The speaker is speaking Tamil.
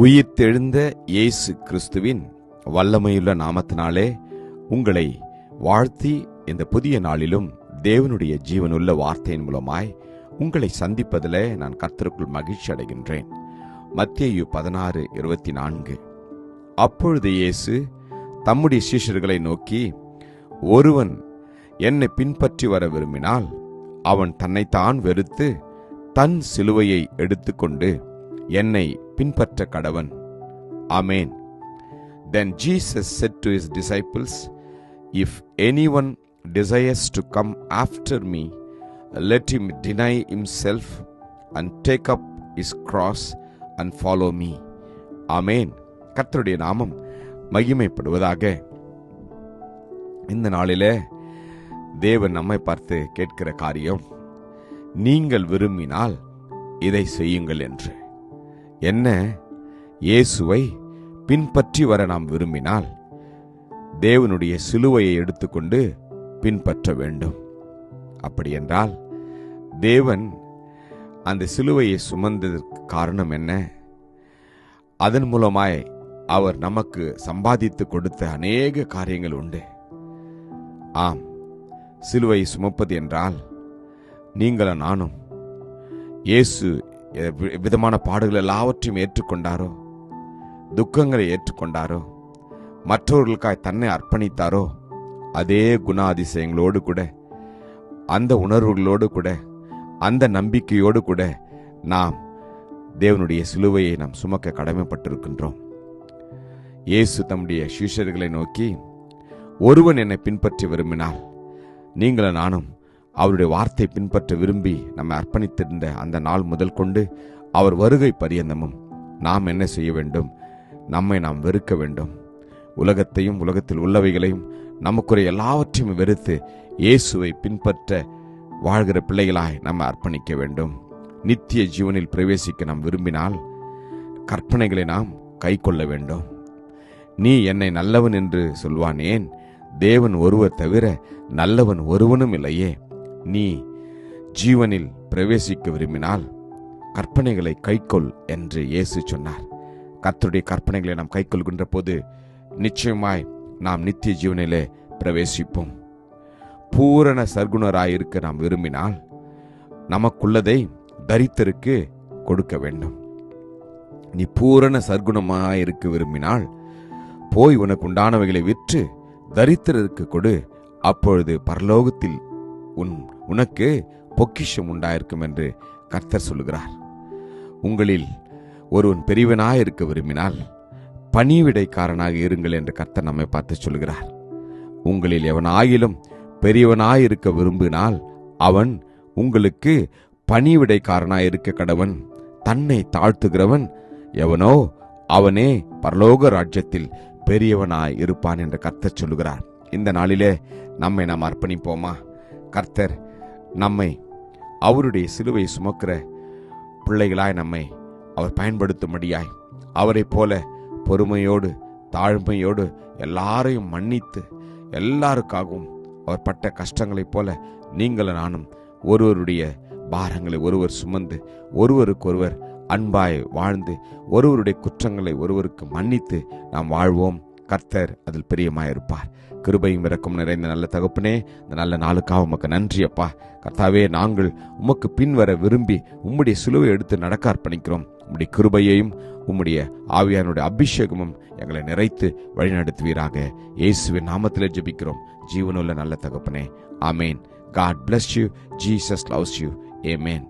உயிர்த்தெழுந்த இயேசு கிறிஸ்துவின் வல்லமையுள்ள நாமத்தினாலே உங்களை வாழ்த்தி இந்த புதிய நாளிலும் தேவனுடைய ஜீவனுள்ள வார்த்தையின் மூலமாய் உங்களை சந்திப்பதிலே நான் கர்த்தருக்குள் மகிழ்ச்சி அடைகின்றேன். மத்தேயு 16:24. அப்பொழுது இயேசு தம்முடைய சீஷர்களை நோக்கி, ஒருவன் என்னை பின்பற்றி வர விரும்பினால் அவன் தன்னைத்தான் வெறுத்து தன் சிலுவையை எடுத்துக்கொண்டு என்னை பின்பற்ற கடவன். ஆமென். Then Jesus said to his disciples, If anyone desires to come after me, let him deny himself and take up his cross and follow me. ஆமென். கர்த்தருடைய நாமம் மகிமைப்படுவதாக. இந்த நாளிலே தேவன் நம்மை பார்த்து கேட்கிற காரியம், நீங்கள் விரும்பினால் இதை செய்யுங்கள் என்று. என்ன? இயேசுவை பின்பற்றி வர நாம் விரும்பினால் தேவனுடைய சிலுவையை எடுத்துக்கொண்டு பின்பற்ற வேண்டும். அப்படி என்றால் தேவன் அந்த சிலுவையை சுமந்ததற்கு காரணம் என்ன? அதன் மூலமாய் அவர் நமக்கு சம்பாதித்து கொடுத்த அநேக காரியங்கள் உண்டு. ஆம், சிலுவை சுமப்பது என்றால் நீங்களும் நானும் இயேசு விதமான பாடுகள் எல்லாவற்றையும் ஏற்றுக்கொண்டாரோ, துக்கங்களை ஏற்றுக்கொண்டாரோ, மற்றவர்களுக்காய் தன்னை அர்ப்பணித்தாரோ, அதே குணாதிசயங்களோடு கூட, அந்த உணர்வுகளோடு கூட, அந்த நம்பிக்கையோடு கூட நாம் தேவனுடைய சிலுவையை நாம் சுமக்க கடமைப்பட்டிருக்கின்றோம். இயேசு தம்முடைய சீஷர்களை நோக்கி, ஒருவன் என்னை பின்பற்றி விரும்பினால், நீங்களும் நானும் அவருடைய வார்த்தை பின்பற்ற விரும்பி நம்மை அர்ப்பணித்திருந்த அந்த நாள் முதல் கொண்டு அவர் வருகை பரியந்தமும் நாம் என்ன செய்ய வேண்டும்? நம்மை நாம் வெறுக்க வேண்டும். உலகத்தையும் உலகத்தில் உள்ளவைகளையும் நமக்குரிய எல்லாவற்றையும் வெறுத்து இயேசுவை பின்பற்ற வாழ்கிற பிள்ளைகளாய் நம்ம அர்ப்பணிக்க வேண்டும். நித்திய ஜீவனில் பிரவேசிக்க நாம் விரும்பினால் கற்பனைகளை நாம் கை கொள்ள வேண்டும். நீ என்னை நல்லவன் என்று சொல்வான், ஏன்? தேவன் ஒருவர் தவிர நல்லவன் ஒருவனும் இல்லையே. நீ ஜீவனில் பிரவேசிக்க விரும்பினால் கற்பனைகளை கைக்கொள் என்று இயேசு சொன்னார். கர்த்தருடைய கற்பனைகளை நாம் கைக்கொள்கின்ற போது நிச்சயமாய் நாம் நித்திய ஜீவனிலே பிரவேசிப்போம். பூரண சர்க்குணராயிருக்க நாம் விரும்பினால் நமக்குள்ளதை தரித்திற்கு கொடுக்க வேண்டும். நீ பூரண சர்க்குணமாயிருக்க விரும்பினால் போய் உனக்கு உண்டானவைகளை விற்று தரித்திரருக்கு கொடு, அப்பொழுது பரலோகத்தில் உனக்கு பொக்கிஷம் உண்டாயிருக்கும் என்று கர்த்தர் சொல்லுகிறார். உங்களில் ஒருவன் பெரியவனாயிருக்க விரும்பினால் பணிவிடைக்காரனாக இருங்கள் என்று கர்த்தர் நம்மை பார்த்து சொல்லுகிறார். உங்களில் எவனாயிலும் பெரியவனாயிருக்க விரும்பினால் அவன் உங்களுக்கு பணிவிடைக்காரனாயிருக்க கடவன். தன்னை தாழ்த்துகிறவன் எவனோ அவனே பரலோக ராஜ்யத்தில் பெரியவனாய் இருப்பான் என்று கர்த்தர் சொல்லுகிறார். இந்த நாளிலே நம்மை நாம் அர்ப்பணிப்போமா? கர்த்தர் நம்மை அவருடைய சிலுவை சுமக்கிற பிள்ளைகளாய் நம்மை அவர் பயன்படுத்தும்படியாய் அவரை போல பொறுமையோடு தாழ்மையோடு எல்லாரையும் மன்னித்து எல்லாருக்காகவும் அவர் பட்ட கஷ்டங்களைப் போல நீங்களும் நானும் ஒருவருடைய பாரங்களை ஒருவர் சுமந்து ஒருவருக்கொருவர் அன்பாய் வாழ்ந்து ஒருவருடைய குற்றங்களை ஒருவருக்கு மன்னித்து நாம் வாழ்வோம். கர்த்தர் அதில் பிரியமாயிருப்பார். கிருபையும் இரக்கம் நிறைந்த நல்ல தகப்பனே, இந்த நல்ல நாளுக்காக உமக்கு நன்றி அப்பா. கர்த்தாவே, நாங்கள் உமக்கு பின்வர விரும்பி உம்முடைய சிலுவை எடுத்து நடக்க அர்ப்பணிக்கிறோம். உம்முடைய கிருபையையும் உம்முடைய ஆவியானுடைய அபிஷேகமும் எங்களை நிறைத்து வழிநடத்துவீராக. இயேசுவின் நாமத்திலே ஜெபிக்கிறோம் ஜீவனுள்ள நல்ல தகப்பனே. ஆமேன். God bless you. Jesus loves you. Amen.